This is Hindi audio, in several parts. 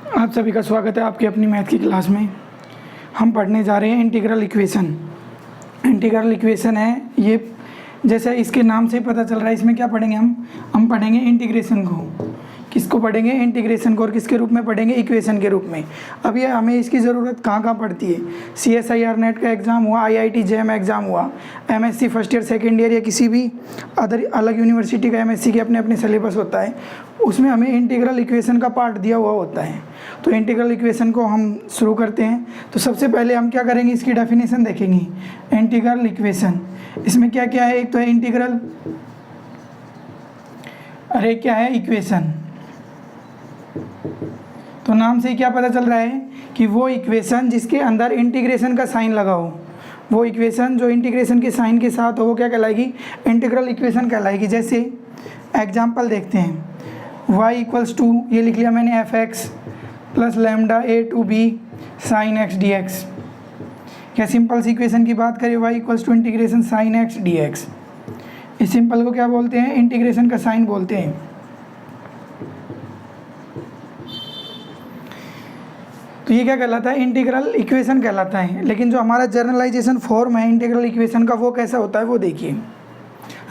आप सभी का स्वागत है आपकी अपनी मैथ की क्लास में। हम पढ़ने जा रहे हैं इंटीग्रल इक्वेशन। इंटीग्रल इक्वेशन है ये, जैसे इसके नाम से पता चल रहा है, इसमें क्या पढ़ेंगे हम पढ़ेंगे इंटीग्रेशन को। किसको पढ़ेंगे? इंटीग्रेशन को। और किसके रूप में पढ़ेंगे? इक्वेशन के रूप में। अब ये हमें इसकी ज़रूरत कहाँ कहाँ पड़ती है? CSIR नेट का एग्ज़ाम हुआ, IIT JEM एग्ज़ाम हुआ, MSc first year second year या किसी भी अलग यूनिवर्सिटी का MSc के अपने अपने सिलेबस होता है, उसमें हमें इंटीग्रल इक्वेशन का पार्ट दिया हुआ होता है। तो इंटीग्रल इक्वेशन को हम शुरू करते हैं। तो सबसे पहले हम क्या करेंगे? इसकी डेफिनेशन देखेंगे। इंटीग्रल इक्वेशन, इसमें क्या क्या है? एक तो है इंटीग्रल, अरे क्या है? इक्वेशन। तो नाम से क्या पता चल रहा है कि वो इक्वेशन जिसके अंदर इंटीग्रेशन का साइन लगा हो, वो इक्वेशन जो इंटीग्रेशन के साइन के साथ हो, वो क्या कहलाएगी? इंटीग्रल इक्वेशन कहलाएगी। जैसे एग्जांपल देखते हैं, y इक्वल्स टू, ये लिख लिया मैंने, fx plus lambda a to b sine x dx। क्या सिंपल सी इक्वेशन की बात करें, y equals to integration sine x dx। इस सिंपल को क्या बोलते हैं? इंटीग्रेशन का साइन बोलते हैं। तो ये क्या कहलाता है? इंटीग्रल इक्वेशन कहलाता है। लेकिन जो हमारा जनरलाइजेशन फॉर्म है इंटीग्रल इक्वेशन का, वो कैसा होता है वो देखिए,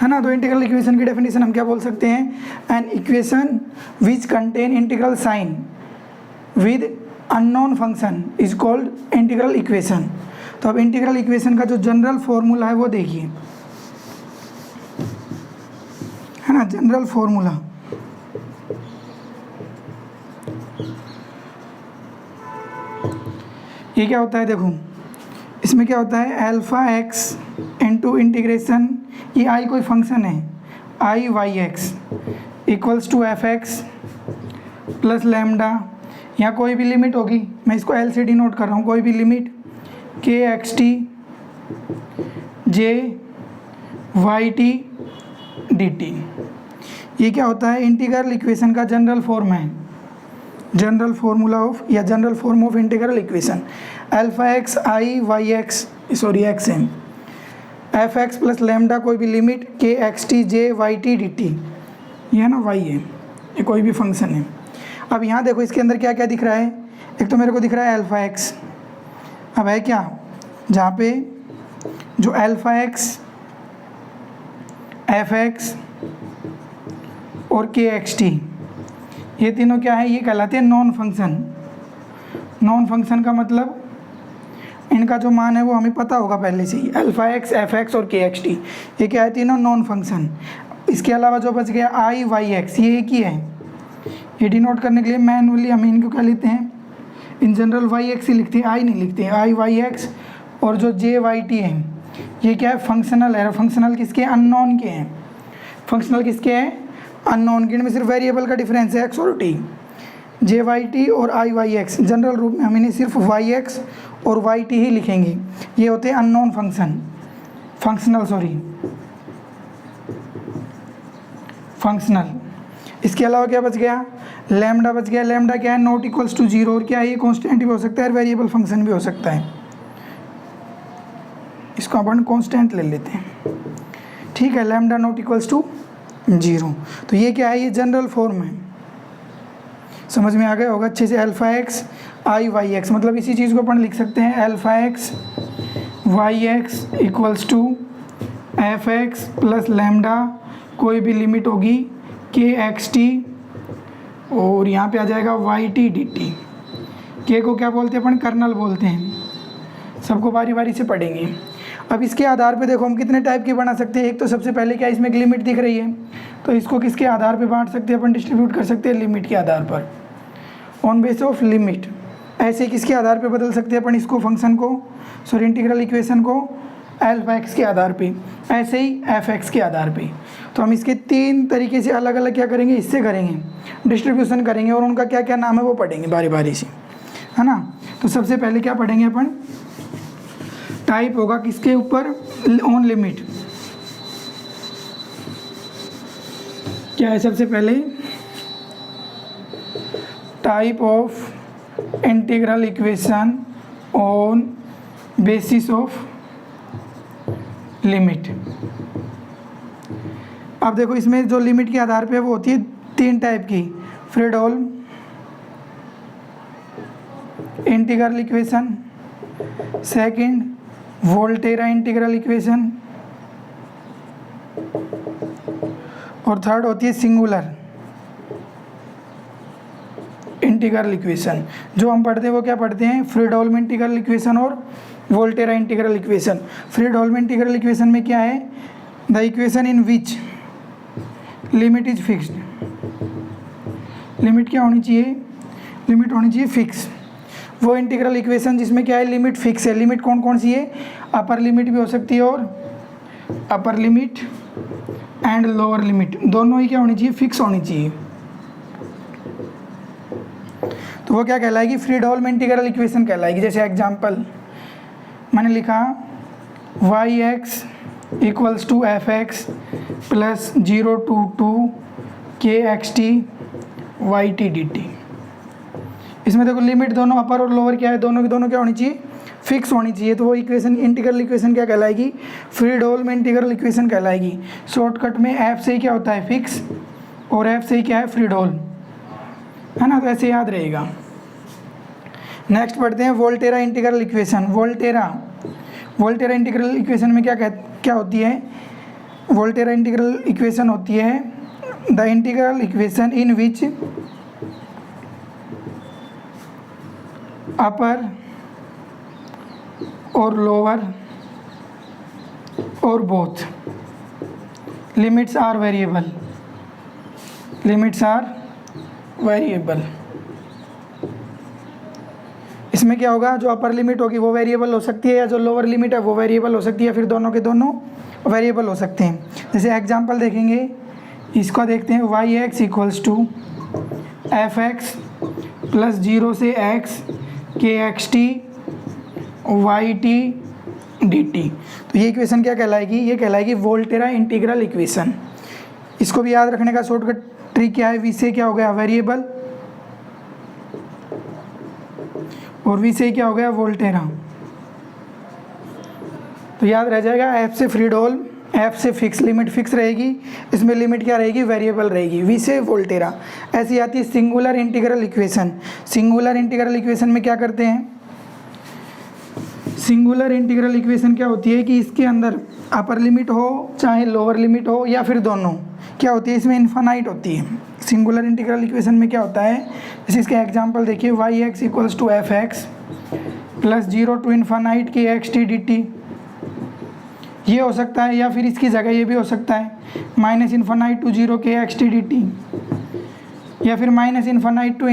है ना। तो इंटीग्रल इक्वेशन की डेफिनेशन हम क्या बोल सकते हैं? An equation which contain integral sine with unknown function is called integral equation. तो अब इंटीग्रल इक्वेशन का जो जनरल फॉर्मूला है वो देखिए, है ना। जनरल फॉर्मूला ये क्या होता है? देखो इसमें क्या होता है? अल्फा एक्स इंटू इंटीग्रेशन, ये आई कोई फंक्शन है, I Y x equals to F x plus lambda, यहाँ कोई भी लिमिट होगी, मैं इसको एल से डिनोट कर रहा हूँ, कोई भी लिमिट के x t j y t d t. ये क्या होता है? इंटीग्रल इक्वेशन का जनरल फॉर्म है, जनरल फार्मूला ऑफ या general form of integral equation. Alpha x i Y x x m f x plus lambda, कोई भी लिमिट के x t j y t d t, ये है ना, वाई है, ये कोई भी फंक्शन है। अब यहाँ देखो इसके अंदर क्या क्या दिख रहा है? एक तो मेरे को दिख रहा है अल्फा एक्स। अब है क्या, जहाँ पे जो अल्फा एक्स, एफ एक्स और के एक्स टी, ये तीनों क्या है? ये कहलाते हैं नॉन फंक्शन। नॉन फंक्शन का मतलब इनका जो मान है वो हमें पता होगा पहले से ही, अल्फा एक्स, एफ एक्स और के एक्स टी, ये क्या है? तीनों नॉन फंक्शन। इसके अलावा जो बच गया आई वाई एक्स, ये एक ही है। ये डिनोट करने के लिए मैनुअली हम इनको क्या लिखते हैं? इन जनरल वाई एक्स ही लिखते हैं, आई नहीं लिखते हैं। आई वाई एक्स और जो जे वाई टी है, ये क्या है? फंक्शनल है। फंक्शनल किसके? अननोन के हैं। फंक्शनल किसके हैं? अननोन के। इनमें सिर्फ वेरिएबल का डिफरेंस है, एक्स और टी। जे वाई टी और आई वाई एक्स, जनरल रूप में हम इन्हें सिर्फ वाई एक्स और वाई टी ही लिखेंगे। ये होते हैं अननोन फंक्शन, फंक्शनल। इसके अलावा क्या बच गया? लैम्डा बच गया। लैम्डा क्या है? Not equals to zero. और क्या है? ये कॉन्स्टेंट भी हो सकता है, वेरिएबल फंक्शन भी हो सकता है। इसको अपन कॉन्स्टेंट ले लेते हैं, ठीक है। Lambda not equals to zero. तो ये क्या है? ये जनरल फॉर्म है। समझ में आ गया होगा अच्छे से। Alpha x i Y x, मतलब इसी चीज़ को अपन लिख सकते हैं, alpha x y x equals to F x plus lambda, कोई भी लिमिट होगी के एक्स टी, और यहाँ पे आ जाएगा वाई टी डी टी। के को क्या बोलते हैं अपन? कर्नल बोलते हैं। सबको बारी बारी से पढ़ेंगे। अब इसके आधार पे देखो हम कितने टाइप के बना सकते हैं। एक तो सबसे पहले क्या, इसमें एक लिमिट दिख रही है, तो इसको किसके आधार पे बांट सकते हैं अपन? डिस्ट्रीब्यूट कर सकते हैं लिमिट के आधार पर, ऑन बेस ऑफ लिमिट। ऐसे किसके आधार पे बदल सकते हैं अपन इसको, फंक्शन को, सॉरी इंटीग्रल इक्वेशन को? अल्फा एक्स के आधार पे, ऐसे ही एफ एक्स के आधार पे। तो हम इसके तीन तरीके से अलग अलग क्या करेंगे, इससे करेंगे डिस्ट्रीब्यूशन करेंगे, और उनका क्या क्या नाम है वो पढ़ेंगे बारी बारी से, है ना। तो सबसे पहले क्या पढ़ेंगे अपन? टाइप होगा किसके ऊपर? On limit. क्या है सबसे पहले? Type of integral equation on basis of limit. अब देखो इसमें जो लिमिट के आधार पे वो होती है तीन टाइप की, Fredholm, integral equation, second Volterra integral equation, और थर्ड होती है सिंगुलर इंटीग्रल इक्वेशन। जो हम पढ़ते हैं वो क्या पढ़ते हैं, फ्रीडहोल्म इंटीग्रल इक्वेशन और Volterra integral equation. Fredholm integral equation में क्या है, the equation in which limit is fixed. Limit क्या होनी चाहिए, लिमिट होनी चाहिए फिक्स। वो इंटीग्रल इक्वेशन जिसमें क्या है, लिमिट फिक्स है। लिमिट कौन कौन सी है, अपर लिमिट भी हो सकती है और upper limit and lower limit दोनों ही क्या होनी चाहिए, फिक्स होनी चाहिए। तो वो क्या कहलाएगी, फ्रीडहोल्म इंटीग्रल इक्वेशन कहलाएगी। जैसे एग्जांपल मैंने लिखा y(x) equals to f(x) plus 0 to 2 kxt yt dt। इसमें देखो लिमिट दोनों अपर और लोअर क्या है, दोनों की दोनों क्या होनी चाहिए, फिक्स होनी चाहिए। तो वो इक्वेशन इंटीग्रल इक्वेशन क्या कहलाएगी, फ्रीडहोल्म इंटीग्रल इक्वेशन कहलाएगी। शॉर्टकट में f से ही क्या होता है, फिक्स, और f से ही क्या है, फ्रीडहोल्म, है ना। तो ऐसे याद रहेगा। नेक्स्ट पढ़ते हैं Volterra integral equation. Volterra integral equation में क्या होती है, वोल्टेरा इंटीग्रल इक्वेशन होती है the integral equation in which upper और लोअर और both limits are variable. Limits are variable. इसमें क्या होगा, जो अपर लिमिट होगी वो वेरिएबल हो सकती है, या जो लोअर लिमिट है वो वेरिएबल हो सकती है, फिर दोनों के दोनों वेरिएबल हो सकते हैं। जैसे एग्जांपल देखेंगे, इसको देखते हैं, y(x) equals to f(x) plus 0 से x kxt yt dt। तो ये इक्वेशन क्या कहलाएगी, ये कहलाएगी वोल्टेरा इंटीग्रल इक्वेशन। इसको भी याद रखने का शॉर्टकट ट्रिक क्या है, v से क्या हो गया, वेरिएबल, और v से क्या हो गया, वोल्टेरा। तो याद रह जाएगा, f से फ्रीडहोल्म, f से फिक्स, लिमिट फिक्स रहेगी, इसमें लिमिट क्या रहेगी, वेरिएबल रहेगी, v से वोल्टेरा। ऐसी आती है singular integral equation. Singular integral equation में क्या करते हैं, सिंगुलर इंटीग्रल इक्वेशन क्या होती है कि इसके अंदर अपर लिमिट हो चाहे लोअर लिमिट हो, या फिर दोनों क्या होती है, इसमें इन्फानाइट होती है। सिंगुलर इंटीग्रल इक्वेशन में क्या होता है, जैसे इसका एग्जांपल देखिए, y(x) equals to f(x) plus 0 to infinite kxt dt। ये हो सकता है, या फिर इसकी जगह ये भी हो सकता है, -∞ to 0 kxt dt, या फिर -∞ to